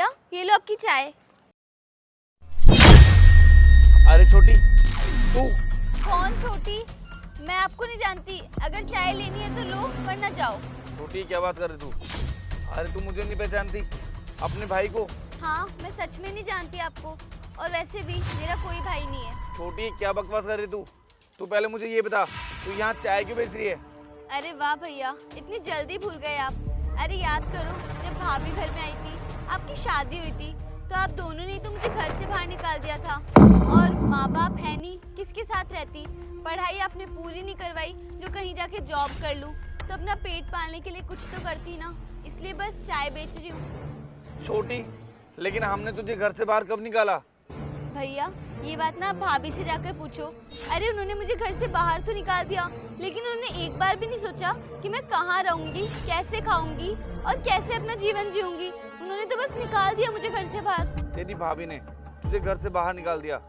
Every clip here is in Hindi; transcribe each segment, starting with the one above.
भैया ये लो आपकी चाय। अरे छोटी तू। कौन छोटी? मैं आपको नहीं जानती। अगर चाय लेनी है तो लो वरना जाओ। छोटी क्या बात कर रही तू? अरे तू मुझे नहीं पहचानती अपने भाई को? हाँ मैं सच में नहीं जानती आपको, और वैसे भी मेरा कोई भाई नहीं है। छोटी क्या बकवास कर रही तू? तू पहले मुझे ये बता, तू यहाँ चाय क्यों बेच रही है? अरे वाह भैया, इतनी जल्दी भूल गए आप। अरे याद करो, जब भाभी घर में आई थी, आपकी शादी हुई थी, तो आप दोनों ने तो मुझे घर से बाहर निकाल दिया था। और माँ बाप है नहीं, किसके साथ रहती? पढ़ाई आपने पूरी नहीं करवाई जो कहीं जाके जॉब कर लूँ, तो अपना पेट पालने के लिए कुछ तो करती ना, इसलिए बस चाय बेच रही हूँ। छोटी लेकिन हमने तुझे घर से बाहर कब निकाला? भैया ये बात ना आप भाभी से जाकर पूछो। अरे उन्होंने मुझे घर से बाहर तो निकाल दिया, लेकिन उन्होंने एक बार भी नहीं सोचा कि मैं कहाँ रहूंगी, कैसे खाऊंगी और कैसे अपना जीवन जीऊंगी। उन्होंने तो बस निकाल दिया मुझे घर से बाहर। तेरी भाभी ने तुझे घर से बाहर निकाल दिया?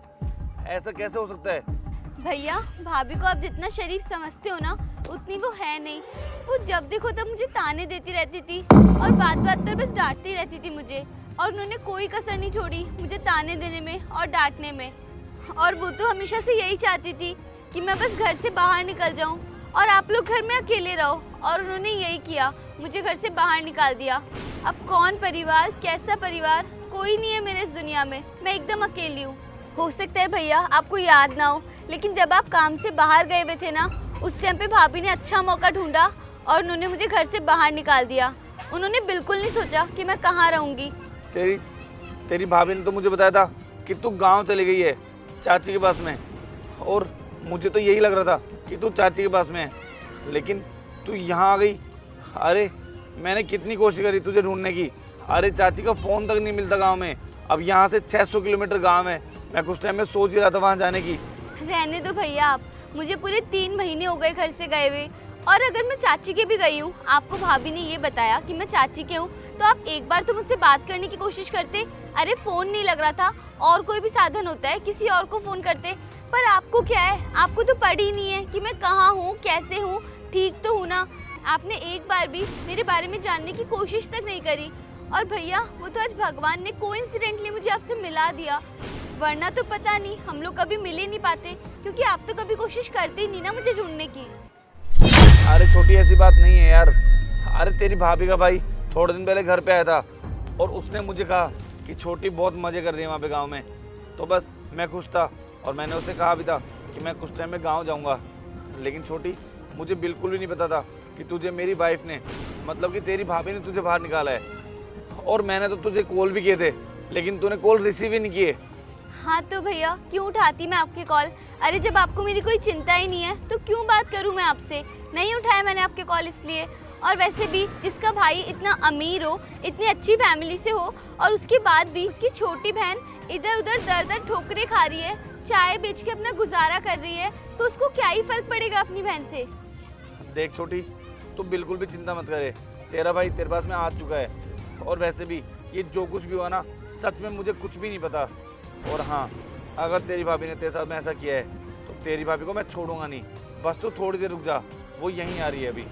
ऐसा कैसे हो सकता है? भैया भाभी को आप जितना शरीफ समझते हो ना, उतनी वो है नहीं। वो जब देखो तब मुझे ताने देती रहती थी और बात बात पर बस डांटती रहती थी मुझे, और उन्होंने कोई कसर नहीं छोड़ी मुझे ताने देने में और डांटने में। और वो तो हमेशा से यही चाहती थी कि मैं बस घर से बाहर निकल जाऊं और आप लोग घर में अकेले रहो, और उन्होंने यही किया, मुझे घर से बाहर निकाल दिया। अब कौन परिवार, कैसा परिवार, कोई नहीं है मेरे इस दुनिया में। मैं एकदम अकेली हूँ। हो सकता है भैया आपको याद ना हो, लेकिन जब आप काम से बाहर गए हुए थे ना, उस टाइम पे भाभी ने अच्छा मौका ढूंढा और उन्होंने मुझे घर से बाहर निकाल दिया। उन्होंने बिल्कुल नहीं सोचा कि मैं कहाँ रहूँगी। तेरी भाभी ने तो मुझे बताया था कि तू गांव चली गई है चाची के पास में, और मुझे तो यही लग रहा था कि तू चाची के पास में है, लेकिन तू यहाँ आ गई। अरे मैंने कितनी कोशिश करी तुझे ढूंढने की। अरे चाची का फ़ोन तक नहीं मिलता गांव में। अब यहाँ से 600 किलोमीटर गांव है। मैं कुछ टाइम में सोच ही रहा था वहाँ जाने की। रहने दो भैया आप, मुझे पूरे 3 महीने हो गए घर से गए हुए, और अगर मैं चाची के भी गई हूँ, आपको भाभी ने ये बताया कि मैं चाची के हूँ, तो आप एक बार तो मुझसे बात करने की कोशिश करते। अरे फ़ोन नहीं लग रहा था, और कोई भी साधन होता है किसी और को फ़ोन करते। पर आपको क्या है, आपको तो पड़ी ही नहीं है कि मैं कहाँ हूँ, कैसे हूँ, ठीक तो हूँ ना। आपने एक बार भी मेरे बारे में जानने की कोशिश तक नहीं करी। और भैया वो तो आज भगवान ने कोइंसिडेंटली मुझे आपसे मिला दिया, वरना तो पता नहीं हम लोग कभी मिल ही नहीं पाते, क्योंकि आप तो कभी कोशिश करते ही नहीं ना मुझे ढूंढने की। अरे छोटी ऐसी बात नहीं है यार। अरे तेरी भाभी का भाई थोड़े दिन पहले घर पे आया था और उसने मुझे कहा कि छोटी बहुत मज़े कर रही है वहाँ पे गांव में। तो बस मैं खुश था और मैंने उसे कहा भी था कि मैं कुछ टाइम में गांव जाऊँगा। लेकिन छोटी मुझे बिल्कुल भी नहीं पता था कि तुझे मेरी वाइफ ने, मतलब कि तेरी भाभी ने तुझे बाहर निकाला है। और मैंने तो तुझे कॉल भी किए थे, लेकिन तूने कॉल रिसीव ही नहीं किए। हाँ तो भैया क्यों उठाती मैं आपके कॉल? अरे जब आपको मेरी कोई चिंता ही नहीं है तो क्यों बात करूँ मैं आपसे? नहीं उठाया मैंने आपके कॉल इसलिए। और वैसे भी जिसका भाई इतना अमीर हो, इतनी अच्छी फैमिली से हो, और उसके बाद भी उसकी छोटी बहन इधर उधर दर दर ठोकरे खा रही है, चाय बेच के अपना गुजारा कर रही है, तो उसको क्या ही फर्क पड़ेगा अपनी बहन से? देख छोटी, तू बिल्कुल भी चिंता मत करे, तेरा भाई तेरे पास में आ चुका है। और वैसे भी ये जो कुछ भी हुआ ना, सच में मुझे कुछ भी नहीं पता। और हाँ, अगर तेरी भाभी ने तेरे साथ में ऐसा किया है तो तेरी भाभी को मैं छोड़ूंगा नहीं। बस तू थोड़ी देर रुक जा, वो यहीं आ रही है अभी।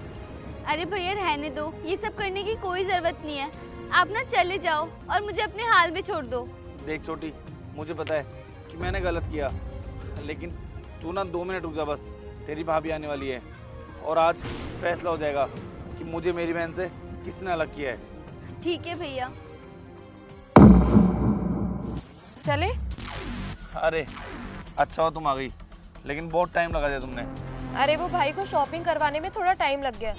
अरे भैया रहने दो, ये सब करने की कोई ज़रूरत नहीं है। आप ना चले जाओ और मुझे अपने हाल में छोड़ दो। देख छोटी, मुझे पता है कि मैंने गलत किया, लेकिन तू ना 2 मिनट रुक जा बस। तेरी भाभी आने वाली है और आज फैसला हो जाएगा कि मुझे मेरी बहन से किसने अलग किया है। ठीक है भैया। चले? अरे अच्छा हो तुम आ गई, लेकिन बहुत टाइम लगा दिया तुमने। अरे वो भाई को शॉपिंग करवाने में थोड़ा टाइम लग गया।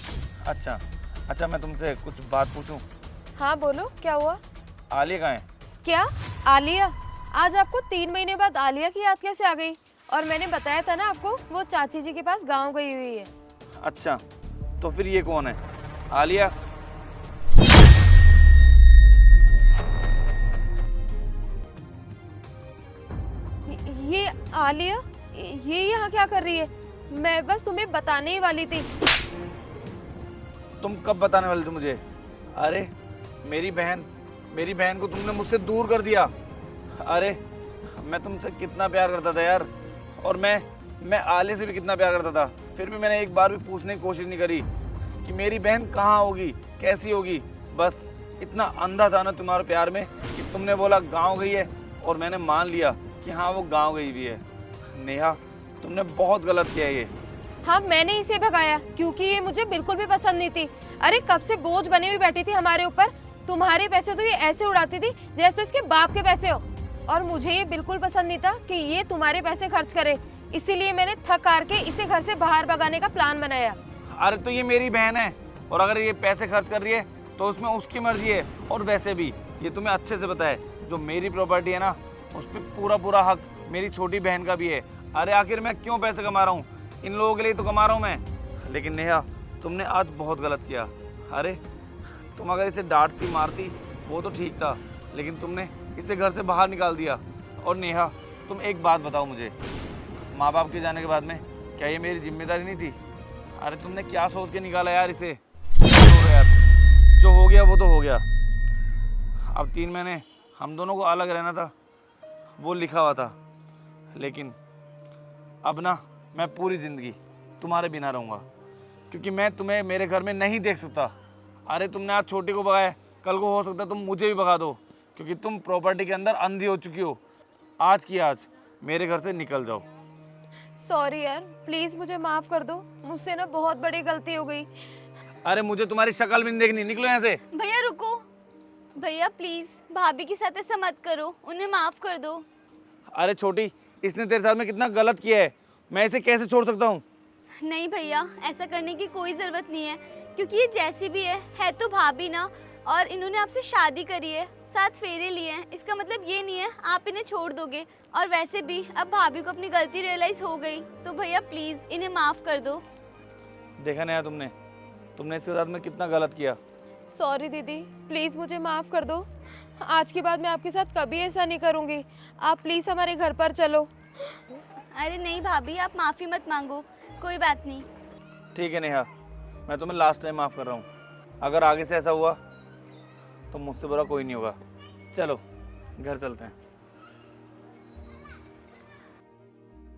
अच्छा मैं तुमसे कुछ बात पूछूं? हाँ बोलो, क्या हुआ? आलिया कहाँ है? क्या आलिया? आज आपको 3 महीने बाद आलिया की याद कैसे आ गई? और मैंने बताया था ना आपको, वो चाची जी के पास गांव गई हुई है। अच्छा तो फिर ये कौन है? आलिया? ये आलिया? ये यहाँ क्या कर रही है? मैं बस तुम्हें बताने ही वाली थी। तुम कब बताने वाले थे मुझे? अरे मेरी बहन को तुमने मुझसे दूर कर दिया। अरे मैं तुमसे कितना प्यार करता था यार, और मैं आलिया से भी कितना प्यार करता था, फिर भी मैंने एक बार भी पूछने की कोशिश नहीं करी कि मेरी बहन कहाँ होगी, कैसी होगी। बस इतना अंधा था ना तुम्हारे प्यार में कि तुमने बोला गांव गई है और मैंने मान लिया कि हाँ वो गांव गई भी है। नेहा, तुमने बहुत गलत किया ये। हाँ, मैंने इसे भगाया क्योंकि ये मुझे बिल्कुल भी पसंद नहीं थी। अरे कब से बोझ बनी हुई बैठी थी हमारे ऊपर। तुम्हारे पैसे तो ये ऐसे उड़ाती थी जैसे तो इसके बाप के पैसे हो, और मुझे ये बिल्कुल पसंद नहीं था कि ये तुम्हारे पैसे खर्च करे। इसीलिए मैंने थक हार के इसे घर से बाहर भगाने का प्लान बनाया। अरे तो ये मेरी बहन है, और अगर ये पैसे खर्च कर रही है तो उसमें उसकी मर्जी है। और वैसे भी ये तुम्हें अच्छे से पता है, जो मेरी प्रॉपर्टी है ना उस पर पूरा पूरा हक मेरी छोटी बहन का भी है। अरे आखिर मैं क्यों पैसे कमा रहा हूँ, इन लोगों के लिए तो कमा रहा हूँ मैं। लेकिन नेहा, तुमने आज बहुत गलत किया। अरे तुम अगर इसे डांटती मारती वो तो ठीक था, लेकिन तुमने इसे घर से बाहर निकाल दिया। और नेहा, तुम एक बात बताओ मुझे, माँ बाप के जाने के बाद में क्या ये मेरी जिम्मेदारी नहीं थी? अरे तुमने क्या सोच के निकाला यार इसे? छोड़ो यार, जो हो गया वो तो हो गया। अब 3 महीने हम दोनों को अलग रहना था, वो लिखा हुआ था। लेकिन अब ना मैं पूरी ज़िंदगी तुम्हारे बिना रहूँगा, क्योंकि मैं तुम्हें मेरे घर में नहीं देख सकता। अरे तुमने आज छोटी को भगाया, कल को हो सकता है तुम मुझे भी भगा दो, क्योंकि तुम प्रॉपर्टी के अंदर अंधी हो चुकी हो। आज की आज मेरे घर से निकल जाओ। सॉरी यार, प्लीज मुझे माफ कर दो। मुझसे ना बहुत बड़ी गलती हो गई। अरे मुझे तुम्हारी शक्ल भी नहीं देखनी, निकलो यहाँ से। भैया रुको, भैया प्लीज भाभी के साथ ऐसा मत करो, उन्हें माफ कर दो। अरे छोटी, इसने तेरे साथ में कितना गलत किया है, मैं इसे कैसे छोड़ सकता हूँ? नहीं भैया, ऐसा करने की कोई ज़रूरत नहीं है, क्योंकि ये जैसी भी है तो भाभी ना, और इन्होंने आपसे शादी करी है, 7 फेरे लिए हैं। इसका मतलब ये नहीं है आप इन्हें छोड़ दोगे। और वैसे भी अब भाभी को अपनी गलती रियलाइज़ हो गई, तो भैया प्लीज़ इन्हें माफ़ कर दो। देखा नहीं तुमने इसके साथ में कितना गलत किया। सॉरी दीदी, प्लीज मुझे माफ कर दो। आज के बाद मैं आपके साथ कभी ऐसा नहीं करूंगी। आप प्लीज हमारे घर पर चलो। अरे नहीं भाभी, आप माफ़ी मत मांगो, कोई बात नहीं। ठीक है नेहा, मैं तुम्हें लास्ट टाइम माफ़ कर रहा हूँ। अगर आगे से ऐसा हुआ तो मुझसे बुरा कोई नहीं होगा। चलो घर चलते हैं।